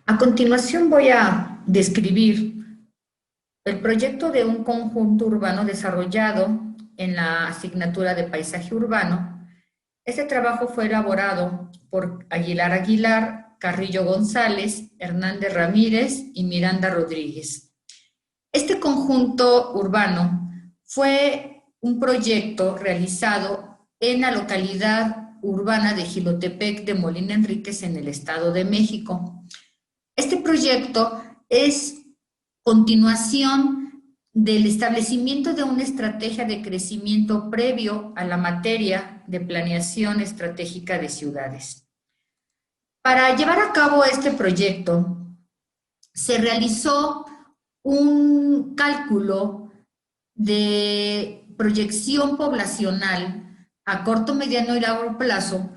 A continuación voy a describir el proyecto de un conjunto urbano desarrollado en la asignatura de paisaje urbano. Este trabajo fue elaborado por Aguilar Aguilar, Carrillo González, Hernández Ramírez y Miranda Rodríguez. Este conjunto urbano fue un proyecto realizado en la localidad urbana de Jilotepec de Molina Enríquez en el Estado de México. Este proyecto es continuación del establecimiento de una estrategia de crecimiento previo a la materia de planeación estratégica de ciudades. Para llevar a cabo este proyecto, se realizó un cálculo de proyección poblacional a corto, mediano y largo plazo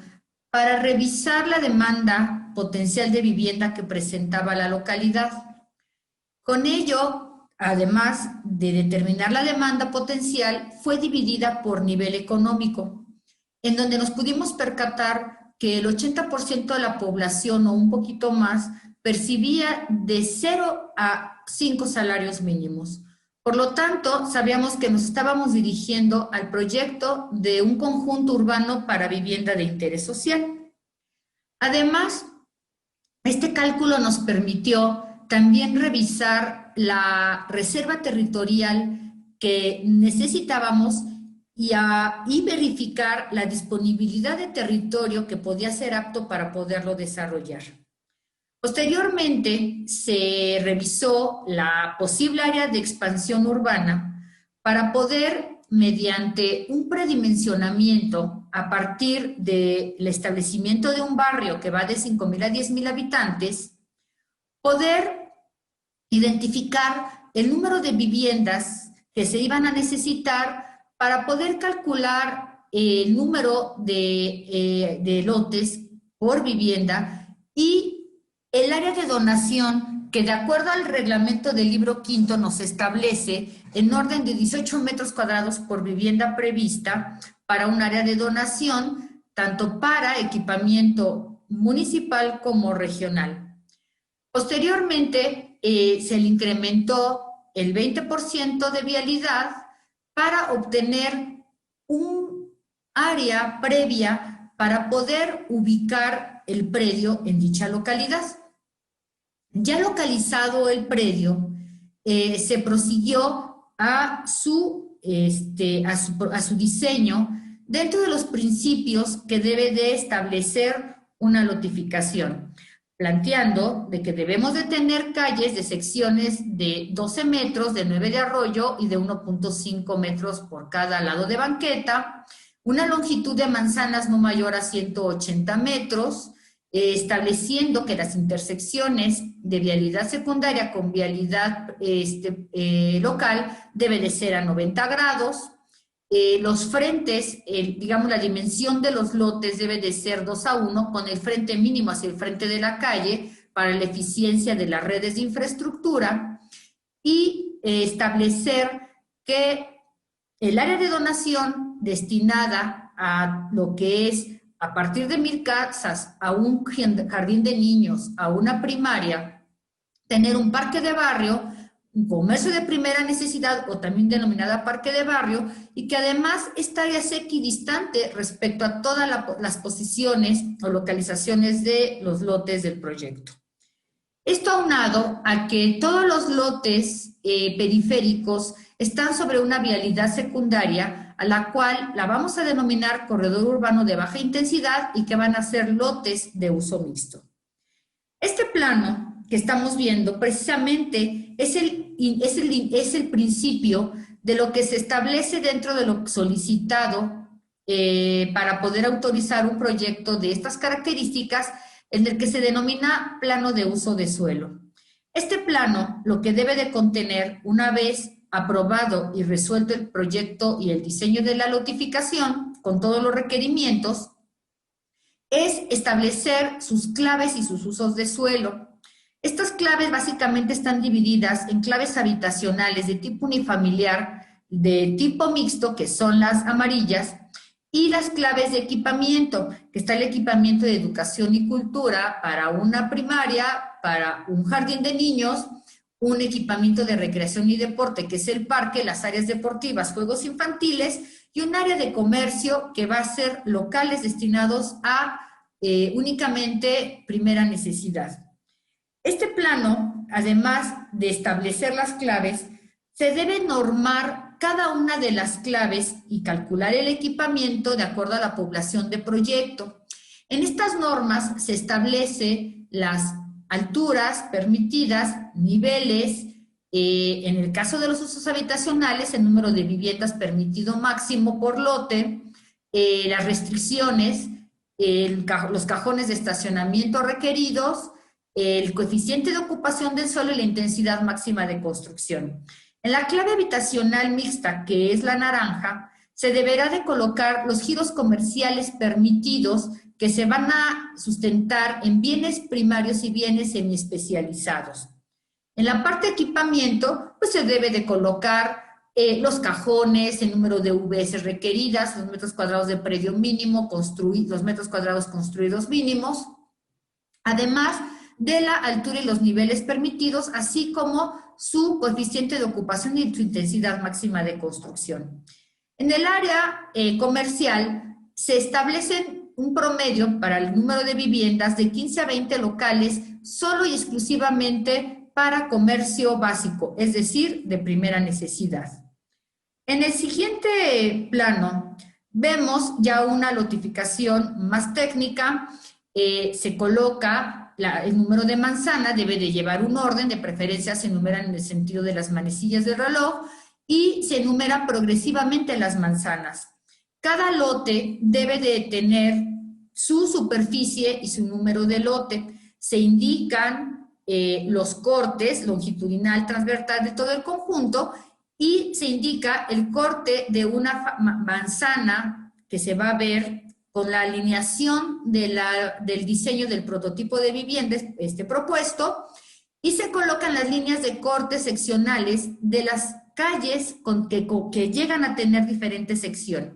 para revisar la demanda potencial de vivienda que presentaba la localidad. Con ello, además de determinar la demanda potencial, fue dividida por nivel económico, en donde nos pudimos percatar que el 80% de la población o un poquito más percibía de 0 a 5 salarios mínimos. Por lo tanto, sabíamos que nos estábamos dirigiendo al proyecto de un conjunto urbano para vivienda de interés social. Además, este cálculo nos permitió también revisar la reserva territorial que necesitábamos y verificar la disponibilidad de territorio que podía ser apto para poderlo desarrollar. Posteriormente, se revisó la posible área de expansión urbana para poder, mediante un predimensionamiento a partir del establecimiento de un barrio que va de 5,000 a 10,000 habitantes, poder identificar el número de viviendas que se iban a necesitar para poder calcular el número de lotes por vivienda y el área de donación que de acuerdo al reglamento del libro quinto nos establece en orden de 18 metros cuadrados por vivienda prevista para un área de donación, tanto para equipamiento municipal como regional. Posteriormente, se le incrementó el 20% de vialidad para obtener un área previa para poder ubicar el predio en dicha localidad. Ya localizado el predio, se prosiguió a su diseño dentro de los principios que debe de establecer una lotificación, planteando de que debemos de tener calles de secciones de 12 metros, de 9 de arroyo y de 1,5 metros por cada lado de banqueta, una longitud de manzanas no mayor a 180 metros, estableciendo que las intersecciones de vialidad secundaria con vialidad local debe de ser a 90 grados, los frentes, digamos la dimensión de los lotes debe de ser 2:1 con el frente mínimo hacia el frente de la calle para la eficiencia de las redes de infraestructura y establecer que el área de donación destinada a lo que es a partir de 1,000 casas, a un jardín de niños, a una primaria, tener un parque de barrio, un comercio de primera necesidad o también denominada parque de barrio, y que además esta área sea equidistante respecto a todas las posiciones o localizaciones de los lotes del proyecto. Esto aunado a que todos los lotes periféricos están sobre una vialidad secundaria a la cual la vamos a denominar corredor urbano de baja intensidad y que van a ser lotes de uso mixto. Este plano que estamos viendo precisamente es el principio de lo que se establece dentro de lo solicitado para poder autorizar un proyecto de estas características en el que se denomina plano de uso de suelo. Este plano lo que debe de contener, una vez aprobado y resuelto el proyecto y el diseño de la lotificación con todos los requerimientos, es establecer sus claves y sus usos de suelo. Estas claves básicamente están divididas en claves habitacionales de tipo unifamiliar, de tipo mixto, que son las amarillas, Y las claves de equipamiento, que está el equipamiento de educación y cultura para una primaria, para un jardín de niños, un equipamiento de recreación y deporte, que es el parque, las áreas deportivas, juegos infantiles, y un área de comercio que va a ser locales destinados a únicamente primera necesidad. Este plano, además de establecer las claves, se debe normar cada una de las claves y calcular el equipamiento de acuerdo a la población de proyecto. En estas normas se establece las alturas permitidas, niveles, en el caso de los usos habitacionales, el número de viviendas permitido máximo por lote, las restricciones, los cajones de estacionamiento requeridos, el coeficiente de ocupación del suelo y la intensidad máxima de construcción. En la clave habitacional mixta, que es la naranja, se deberá de colocar los giros comerciales permitidos que se van a sustentar en bienes primarios y bienes semiespecializados. En la parte de equipamiento, pues se debe de colocar los cajones, el número de VS requeridas, los metros cuadrados de predio mínimo, los metros cuadrados construidos mínimos, además de la altura y los niveles permitidos, así como su coeficiente de ocupación y su intensidad máxima de construcción. En el área comercial se establece un promedio para el número de viviendas de 15 a 20 locales solo y exclusivamente para comercio básico, es decir, de primera necesidad. En el siguiente plano vemos ya una lotificación más técnica. Se coloca el número de manzana, debe de llevar un orden, de preferencia se enumeran en el sentido de las manecillas del reloj y se enumeran progresivamente las manzanas. Cada lote debe de tener su superficie y su número de lote. Se indican los cortes longitudinal, transversal de todo el conjunto y se indica el corte de una manzana que se va a ver con la alineación del diseño del prototipo de vivienda propuesto, y se colocan las líneas de corte seccionales de las calles que llegan a tener diferentes secciones.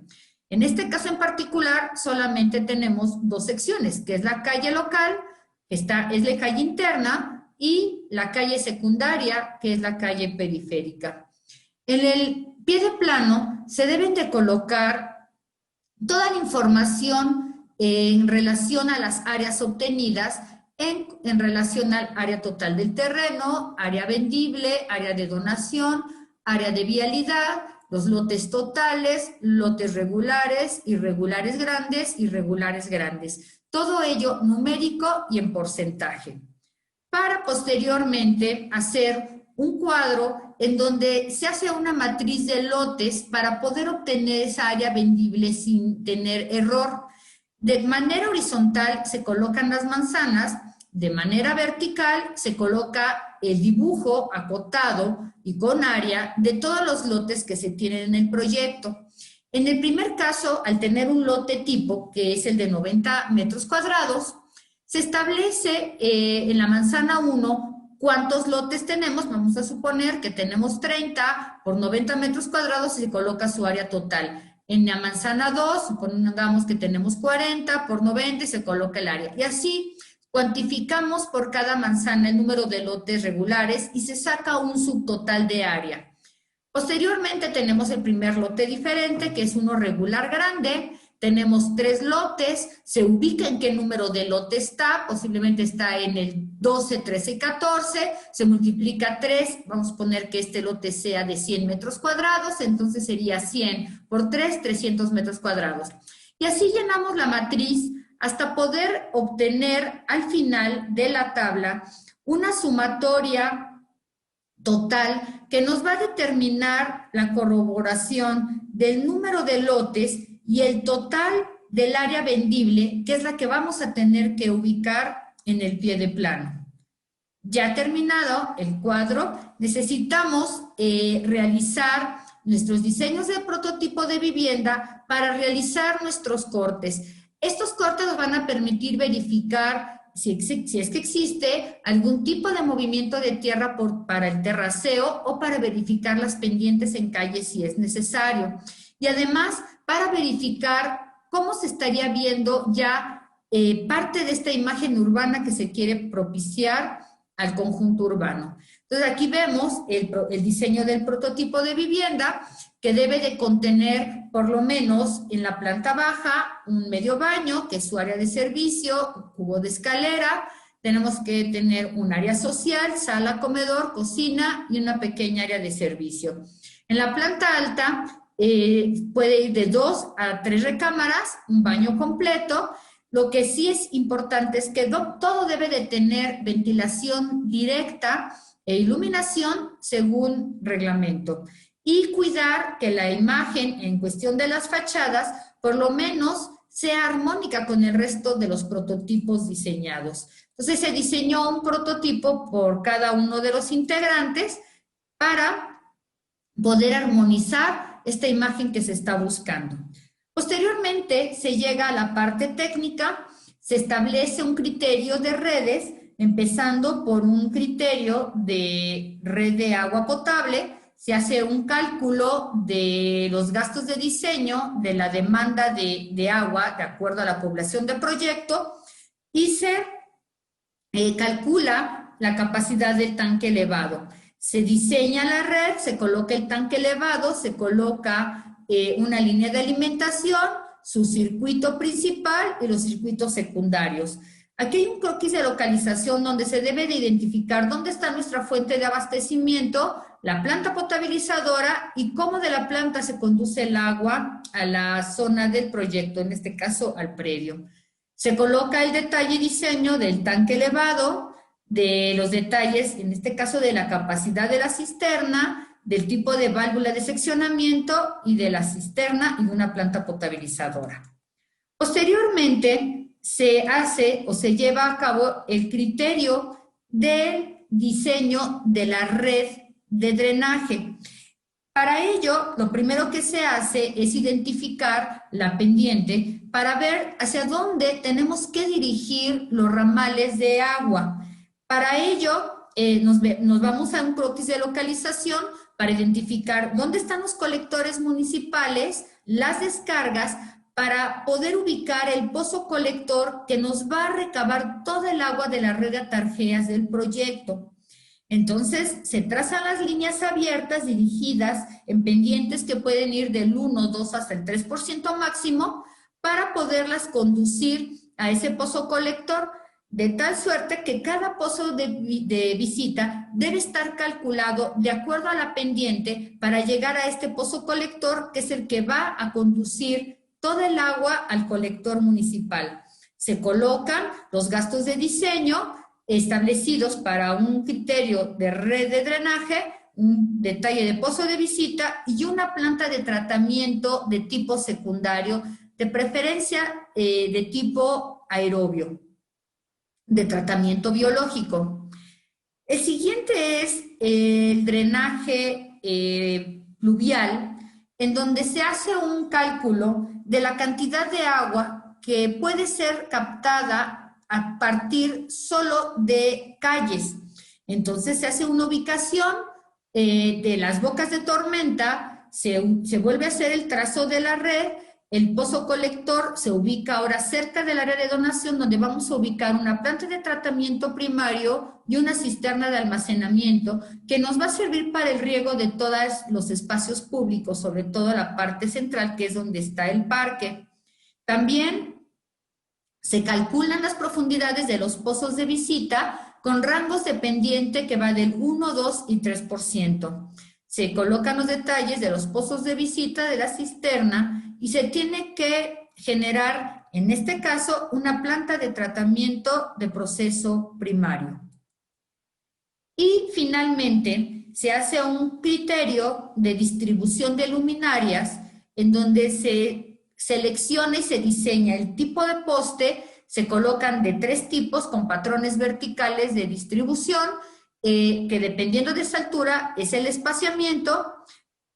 En este caso en particular solamente tenemos dos secciones, que es la calle local, es la calle interna, y la calle secundaria, que es la calle periférica. En el pie de plano se deben de colocar toda la información en relación a las áreas obtenidas, en relación al área total del terreno, área vendible, área de donación, área de vialidad, los lotes totales, lotes regulares, irregulares grandes. Todo ello numérico y en porcentaje. Para posteriormente hacer un cuadro en donde se hace una matriz de lotes para poder obtener esa área vendible sin tener error. De manera horizontal se colocan las manzanas, de manera vertical se coloca el dibujo acotado y con área de todos los lotes que se tienen en el proyecto. En el primer caso, al tener un lote tipo, que es el de 90 metros cuadrados, se establece en la manzana 1 ¿cuántos lotes tenemos? Vamos a suponer que tenemos 30 por 90 metros cuadrados y se coloca su área total. En la manzana 2, supongamos que tenemos 40 por 90 y se coloca el área. Y así cuantificamos por cada manzana el número de lotes regulares y se saca un subtotal de área. Posteriormente tenemos el primer lote diferente, que es uno regular grande. Tenemos 3 lotes, se ubica en qué número de lote está, posiblemente está en el 12, 13 y 14, se multiplica 3, vamos a poner que este lote sea de 100 metros cuadrados, entonces sería 100 por 3, 300 metros cuadrados. Y así llenamos la matriz hasta poder obtener al final de la tabla una sumatoria total que nos va a determinar la corroboración del número de lotes y el total del área vendible, que es la que vamos a tener que ubicar en el pie de plano. Ya terminado el cuadro, necesitamos realizar nuestros diseños de prototipo de vivienda para realizar nuestros cortes. Estos cortes nos van a permitir verificar si es que existe algún tipo de movimiento de tierra para el terraceo o para verificar las pendientes en calles si es necesario. Y además, para verificar cómo se estaría viendo ya parte de esta imagen urbana que se quiere propiciar al conjunto urbano. Entonces aquí vemos el diseño del prototipo de vivienda, que debe de contener por lo menos en la planta baja un medio baño, que es su área de servicio, un cubo de escalera. Tenemos que tener un área social, sala, comedor, cocina y una pequeña área de servicio. En la planta alta puede ir de 2 a 3 recámaras, un baño completo. Lo que sí es importante es que todo debe de tener ventilación directa e iluminación según reglamento. Y cuidar que la imagen en cuestión de las fachadas por lo menos sea armónica con el resto de los prototipos diseñados. Entonces se diseñó un prototipo por cada uno de los integrantes para poder armonizar esta imagen que se está buscando. Posteriormente se llega a la parte técnica, se establece un criterio de redes, empezando por un criterio de red de agua potable. Se hace un cálculo de los gastos de diseño, de la demanda de agua, de acuerdo a la población del proyecto, y se calcula la capacidad del tanque elevado. Se diseña la red, se coloca el tanque elevado, se coloca una línea de alimentación, su circuito principal y los circuitos secundarios. Aquí hay un croquis de localización donde se debe de identificar dónde está nuestra fuente de abastecimiento, la planta potabilizadora y cómo de la planta se conduce el agua a la zona del proyecto, en este caso al predio. Se coloca el detalle y diseño del tanque elevado, de los detalles, en este caso de la capacidad de la cisterna, del tipo de válvula de seccionamiento y de la cisterna y de una planta potabilizadora. Posteriormente, se hace o se lleva a cabo el criterio del diseño de la red de drenaje. Para ello, lo primero que se hace es identificar la pendiente para ver hacia dónde tenemos que dirigir los ramales de agua. Para ello, nos vamos a un croquis de localización para identificar dónde están los colectores municipales, las descargas, para poder ubicar el pozo colector que nos va a recabar todo el agua de la red de atarjeas del proyecto. Entonces, se trazan las líneas abiertas dirigidas en pendientes que pueden ir del 1, 2 hasta el 3% máximo para poderlas conducir a ese pozo colector, de tal suerte que cada pozo de visita debe estar calculado de acuerdo a la pendiente para llegar a este pozo colector, que es el que va a conducir todo el agua al colector municipal. Se colocan los gastos de diseño establecidos para un criterio de red de drenaje, un detalle de pozo de visita y una planta de tratamiento de tipo secundario, de preferencia de tipo aerobio, de tratamiento biológico. El siguiente es el drenaje pluvial, en donde se hace un cálculo de la cantidad de agua que puede ser captada a partir solo de calles. Entonces se hace una ubicación de las bocas de tormenta, se vuelve a hacer el trazo de la red, el pozo colector se ubica ahora cerca del área de donación, donde vamos a ubicar una planta de tratamiento primario y una cisterna de almacenamiento que nos va a servir para el riego de todos los espacios públicos, sobre todo la parte central, que es donde está el parque. También se calculan las profundidades de los pozos de visita con rangos de pendiente que va del 1, 2 y 3%. Se colocan los detalles de los pozos de visita de la cisterna y se tiene que generar, en este caso, una planta de tratamiento de proceso primario. Y finalmente, se hace un criterio de distribución de luminarias en donde se selecciona y se diseña el tipo de poste. Se colocan de 3 tipos con patrones verticales de distribución, que dependiendo de esa altura es el espaciamiento.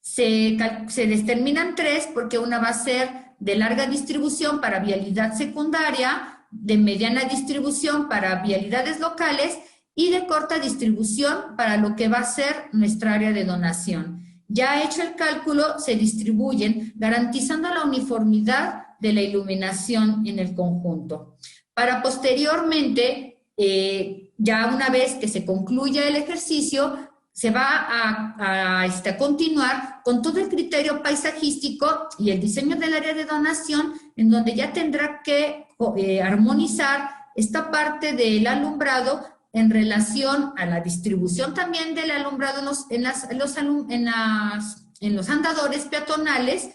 Se determinan 3 porque una va a ser de larga distribución para vialidad secundaria, de mediana distribución para vialidades locales y de corta distribución para lo que va a ser nuestra área de donación. Ya hecho el cálculo, se distribuyen garantizando la uniformidad de la iluminación en el conjunto. Para posteriormente, ya una vez que se concluya el ejercicio, se va a continuar con todo el criterio paisajístico y el diseño del área de donación, en donde ya tendrá que armonizar esta parte del alumbrado en relación a la distribución también del alumbrado en los andadores peatonales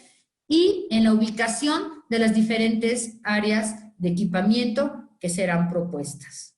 y en la ubicación de las diferentes áreas de equipamiento que serán propuestas.